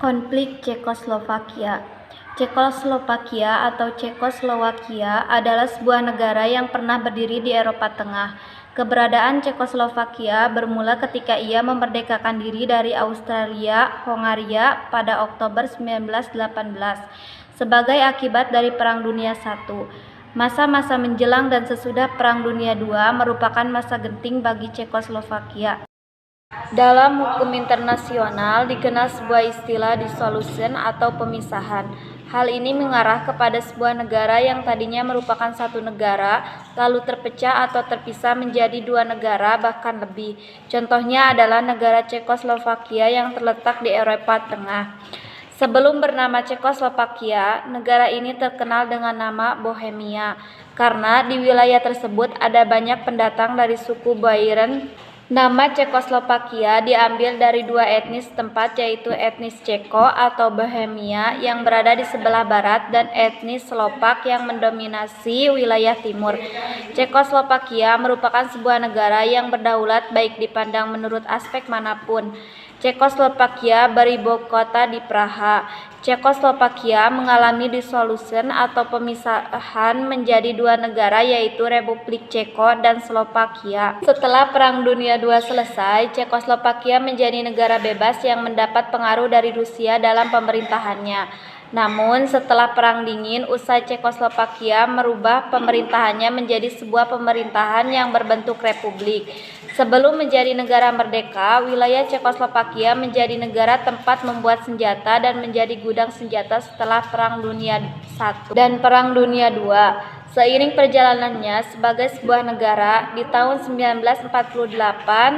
Konflik Cekoslovakia. Cekoslovakia atau Cekoslowakia adalah sebuah negara yang pernah berdiri di Eropa Tengah. Keberadaan Cekoslovakia bermula ketika ia memerdekakan diri dari Austria-Hongaria pada Oktober 1918 sebagai akibat dari Perang Dunia I. Masa-masa menjelang dan sesudah Perang Dunia II merupakan masa genting bagi Cekoslovakia. Dalam hukum internasional dikenal sebuah istilah dissolution atau pemisahan. Hal ini mengarah kepada sebuah negara yang tadinya merupakan satu negara, lalu terpecah atau terpisah menjadi dua negara bahkan lebih. Contohnya adalah negara Cekoslovakia yang terletak di Eropa Tengah. Sebelum bernama Cekoslovakia, negara ini terkenal dengan nama Bohemia, karena di wilayah tersebut ada banyak pendatang dari suku Bairen. Nama Cekoslovakia diambil dari dua etnis setempat, yaitu etnis Ceko atau Bohemia yang berada di sebelah barat dan etnis Slopak yang mendominasi wilayah timur. Cekoslovakia merupakan sebuah negara yang berdaulat baik dipandang menurut aspek manapun. Cekoslovakia beribu kota di Praha. Cekoslovakia mengalami dissolution atau pemisahan menjadi dua negara, yaitu Republik Ceko dan Slovakia. Setelah Perang Dunia II selesai, Cekoslovakia menjadi negara bebas yang mendapat pengaruh dari Rusia dalam pemerintahannya. Namun setelah Perang Dingin, usai Cekoslovakia merubah pemerintahannya menjadi sebuah pemerintahan yang berbentuk republik. Sebelum menjadi negara merdeka, wilayah Cekoslovakia menjadi negara tempat membuat senjata dan menjadi gudang senjata setelah Perang Dunia I dan Perang Dunia II. Seiring perjalanannya sebagai sebuah negara, di tahun 1948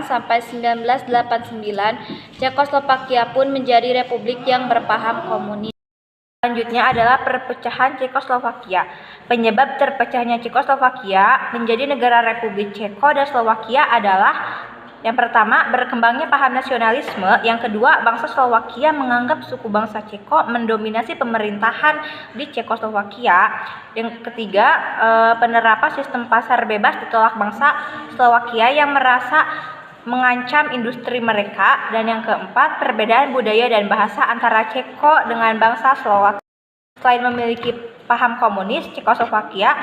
sampai 1989, Cekoslovakia pun menjadi republik yang berpaham komunis. Selanjutnya adalah perpecahan Cekoslovakia. Penyebab terpecahnya Cekoslovakia menjadi negara Republik Ceko dan Slovakia adalah: yang pertama, berkembangnya paham nasionalisme. Yang kedua, bangsa Slovakia menganggap suku bangsa Ceko mendominasi pemerintahan di Cekoslovakia. Yang ketiga, penerapan sistem pasar bebas ditolak bangsa Slovakia yang merasa mengancam industri mereka. Dan yang keempat, perbedaan budaya dan bahasa antara Ceko dengan bangsa Slovakia. Selain memiliki paham komunis, Cekoslovakia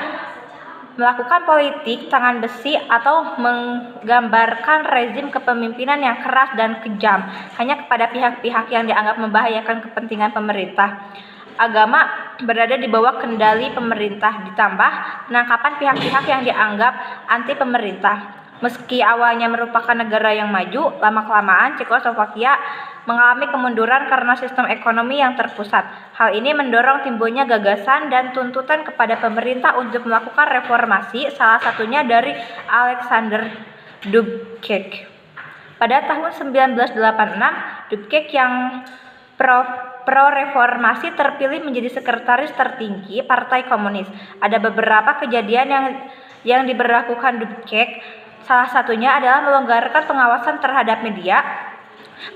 melakukan politik tangan besi atau menggambarkan rezim kepemimpinan yang keras dan kejam hanya kepada pihak-pihak yang dianggap membahayakan kepentingan pemerintah. Agama berada di bawah kendali pemerintah, ditambah penangkapan pihak-pihak yang dianggap anti pemerintah. Meski awalnya merupakan negara yang maju, lama-kelamaan Cekoslovakia mengalami kemunduran karena sistem ekonomi yang terpusat. Hal ini mendorong timbulnya gagasan dan tuntutan kepada pemerintah untuk melakukan reformasi, salah satunya dari Alexander Dubček. Pada tahun 1986, Dubček yang pro-reformasi terpilih menjadi sekretaris tertinggi Partai Komunis. Ada beberapa kejadian yang diberlakukan Dubček. Salah satunya adalah melonggarkan pengawasan terhadap media.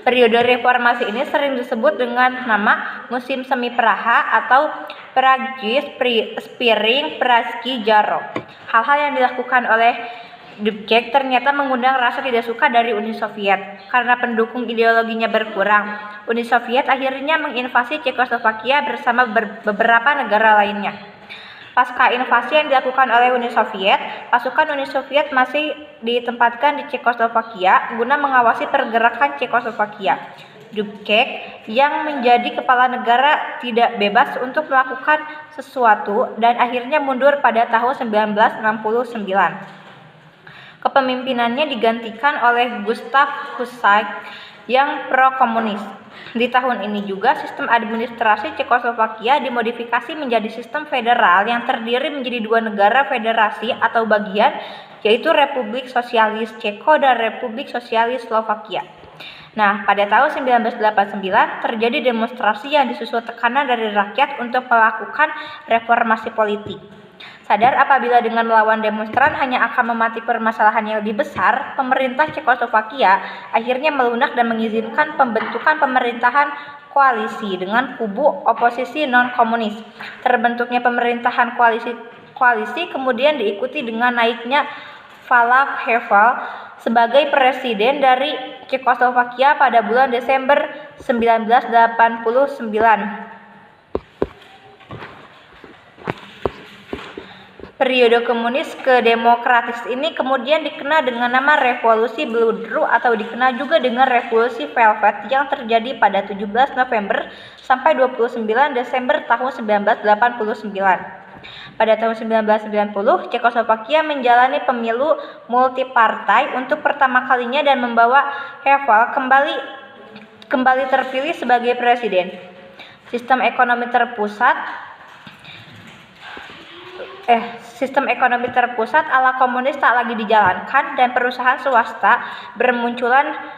Periode reformasi ini sering disebut dengan nama musim semi Praha atau Pražský Spring Pražský Jarok. Hal-hal yang dilakukan oleh Dubček ternyata mengundang rasa tidak suka dari Uni Soviet karena pendukung ideologinya berkurang. Uni Soviet akhirnya menginvasi Cekoslovakia bersama beberapa negara lainnya. Pasca invasi yang dilakukan oleh Uni Soviet, pasukan Uni Soviet masih ditempatkan di Cekoslovakia guna mengawasi pergerakan Cekoslovakia. Dubček yang menjadi kepala negara tidak bebas untuk melakukan sesuatu dan akhirnya mundur pada tahun 1969. Kepemimpinannya digantikan oleh Gustav Husák yang pro-komunis. Di tahun ini juga sistem administrasi Cekoslovakia dimodifikasi menjadi sistem federal yang terdiri menjadi dua negara federasi atau bagian, yaitu Republik Sosialis Ceko dan Republik Sosialis Slovakia. Nah, pada tahun 1989 terjadi demonstrasi yang disusul tekanan dari rakyat untuk melakukan reformasi politik. Sadar apabila dengan melawan demonstran hanya akan memati permasalahan yang lebih besar, pemerintah Cekoslovakia akhirnya melunak dan mengizinkan pembentukan pemerintahan koalisi dengan kubu oposisi non-komunis. Terbentuknya pemerintahan koalisi kemudian diikuti dengan naiknya Václav Havel sebagai presiden dari Cekoslovakia pada bulan Desember 1989. Periode komunis ke demokratis ini kemudian dikenal dengan nama Revolusi Bludru atau dikenal juga dengan Revolusi Velvet yang terjadi pada 17 November sampai 29 Desember tahun 1989. Pada tahun 1990, Cekoslovakia menjalani pemilu multipartai untuk pertama kalinya dan membawa Havel kembali terpilih sebagai presiden. Sistem ekonomi terpusat ala komunis tak lagi dijalankan dan perusahaan swasta bermunculan.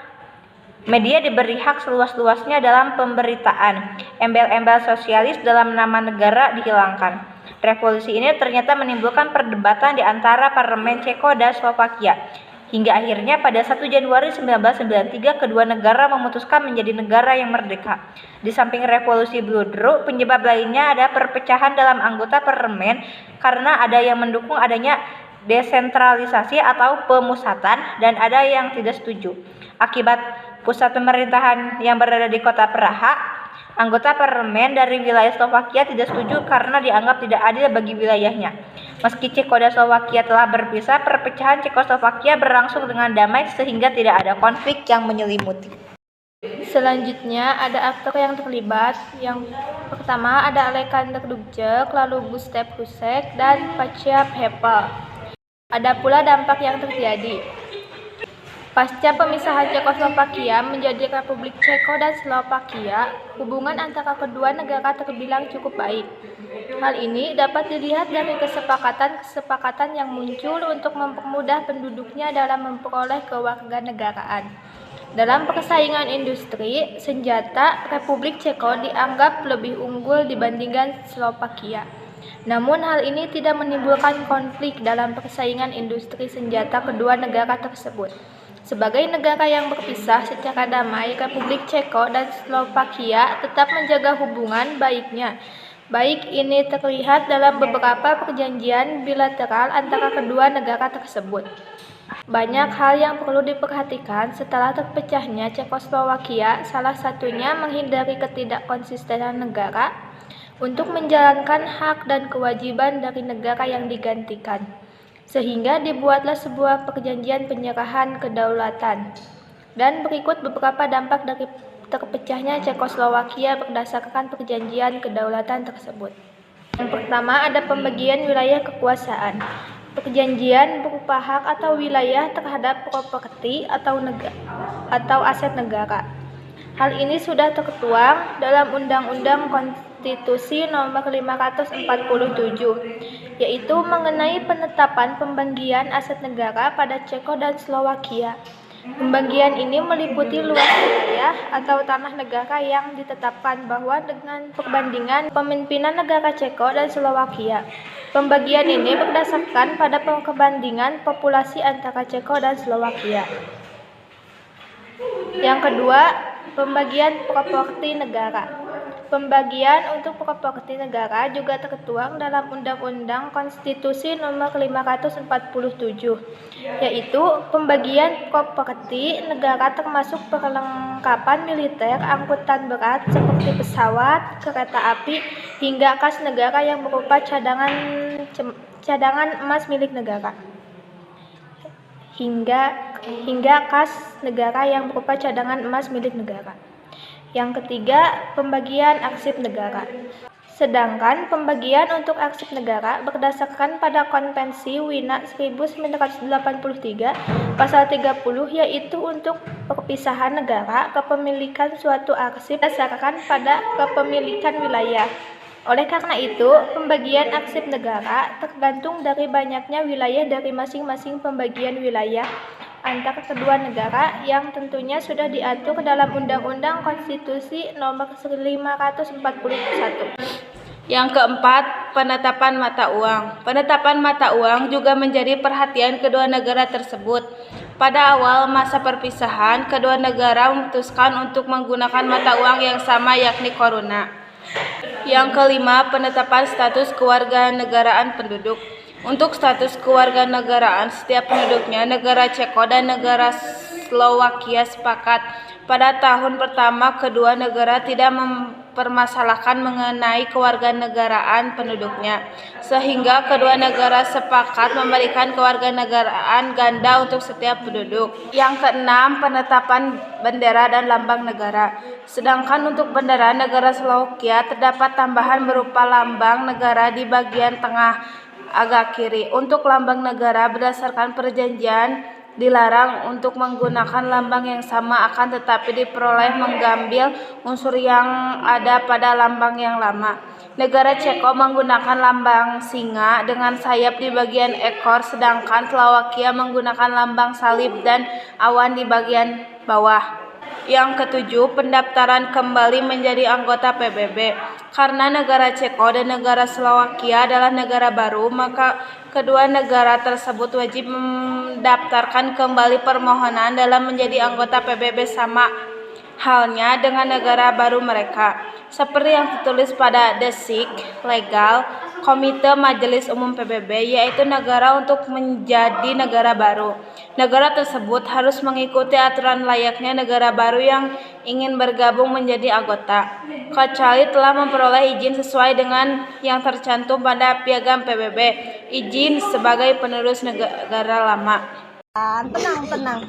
Media diberi hak seluas-luasnya dalam pemberitaan. Embel-embel sosialis dalam nama negara dihilangkan. Revolusi ini ternyata menimbulkan perdebatan di antara parlemen Ceko dan Slovakia. Hingga akhirnya pada 1 Januari 1993 kedua negara memutuskan menjadi negara yang merdeka. Di samping Revolusi Bludru, penyebab lainnya ada perpecahan dalam anggota parlemen karena ada yang mendukung adanya desentralisasi atau pemusatan dan ada yang tidak setuju. Akibat pusat pemerintahan yang berada di kota Praha, anggota parlemen dari wilayah Slovakia tidak setuju karena dianggap tidak adil bagi wilayahnya. Meski Ceko dan Slovakia telah berpisah, perpecahan Cekoslovakia berlangsung dengan damai sehingga tidak ada konflik yang menyelimuti. Selanjutnya ada aktor yang terlibat. Yang pertama ada Alexander Dubček, lalu Gustav Husek, dan Václav Havel. Ada pula dampak yang terjadi. Pasca pemisahan Cekoslovakia menjadi Republik Ceko dan Slovakia, hubungan antara kedua negara terbilang cukup baik. Hal ini dapat dilihat dari kesepakatan yang muncul untuk mempermudah penduduknya dalam memperoleh kewarganegaraan. Dalam persaingan industri, senjata, Republik Ceko dianggap lebih unggul dibandingkan Slovakia. Namun hal ini tidak menimbulkan konflik dalam persaingan industri senjata kedua negara tersebut. Sebagai negara yang berpisah secara damai, Republik Ceko dan Slovakia tetap menjaga hubungan baiknya. Baik ini terlihat dalam beberapa perjanjian bilateral antara kedua negara tersebut. Banyak hal yang perlu diperhatikan setelah terpecahnya Cekoslovakia, salah satunya menghindari ketidakkonsistenan negara untuk menjalankan hak dan kewajiban dari negara yang digantikan. Sehingga dibuatlah sebuah perjanjian penyerahan kedaulatan. Dan berikut beberapa dampak dari terpecahnya Cekoslovakia berdasarkan perjanjian kedaulatan tersebut. Yang pertama ada pembagian wilayah kekuasaan. Perjanjian berupa hak atau wilayah terhadap properti atau aset negara. Hal ini sudah tertuang dalam Undang-Undang Konstitusi Nomor 547, yaitu mengenai penetapan pembagian aset negara pada Ceko dan Slovakia. Pembagian ini meliputi luas wilayah atau tanah negara yang ditetapkan bahwa dengan perbandingan pemimpinan negara Ceko dan Slovakia. Pembagian ini berdasarkan pada perbandingan populasi antara Ceko dan Slovakia. Yang kedua, pembagian properti negara. Pembagian untuk properti negara juga tertuang dalam Undang-Undang Konstitusi Nomor 547, yaitu pembagian properti negara termasuk perlengkapan militer, angkutan berat seperti pesawat, kereta api, hingga kas negara yang berupa cadangan emas milik negara. Hingga kas negara yang berupa cadangan emas milik negara. Yang ketiga, pembagian arsip negara. Sedangkan pembagian untuk arsip negara berdasarkan pada Konvensi Wina 1983 pasal 30, yaitu untuk perpisahan negara kepemilikan suatu arsip berdasarkan pada kepemilikan wilayah. Oleh karena itu, pembagian arsip negara tergantung dari banyaknya wilayah dari masing-masing pembagian wilayah antara kedua negara yang tentunya sudah diatur dalam Undang-Undang Konstitusi Nomor 541. Yang keempat, penetapan mata uang. Penetapan mata uang juga menjadi perhatian kedua negara tersebut. Pada awal masa perpisahan, kedua negara memutuskan untuk menggunakan mata uang yang sama, yakni koruna. Yang kelima, penetapan status kewarganegaraan penduduk. Untuk status kewarganegaraan setiap penduduknya, negara Ceko dan negara Slowakia sepakat pada tahun pertama kedua negara tidak mempermasalahkan mengenai kewarganegaraan penduduknya, sehingga kedua negara sepakat memberikan kewarganegaraan ganda untuk setiap penduduk. Yang keenam, penetapan bendera dan lambang negara. Sedangkan untuk bendera negara Slowakia terdapat tambahan berupa lambang negara di bagian tengah agak kiri. Untuk lambang negara berdasarkan perjanjian dilarang untuk menggunakan lambang yang sama, akan tetapi diperoleh mengambil unsur yang ada pada lambang yang lama. Negara Ceko menggunakan lambang singa dengan sayap di bagian ekor, sedangkan Slowakia menggunakan lambang salib dan awan di bagian bawah. Yang ketujuh, pendaftaran kembali menjadi anggota PBB. Karena negara Ceko dan negara Slowakia adalah negara baru, maka kedua negara tersebut wajib mendaftarkan kembali permohonan dalam menjadi anggota PBB, sama halnya dengan negara baru mereka. Seperti yang tertulis pada Desik Legal Komite Majelis Umum PBB, yaitu negara untuk menjadi negara baru. Negara tersebut harus mengikuti aturan layaknya negara baru yang ingin bergabung menjadi anggota, kecuali telah memperoleh izin sesuai dengan yang tercantum pada Piagam PBB, izin sebagai penerus negara lama. Tenang, yang tenang.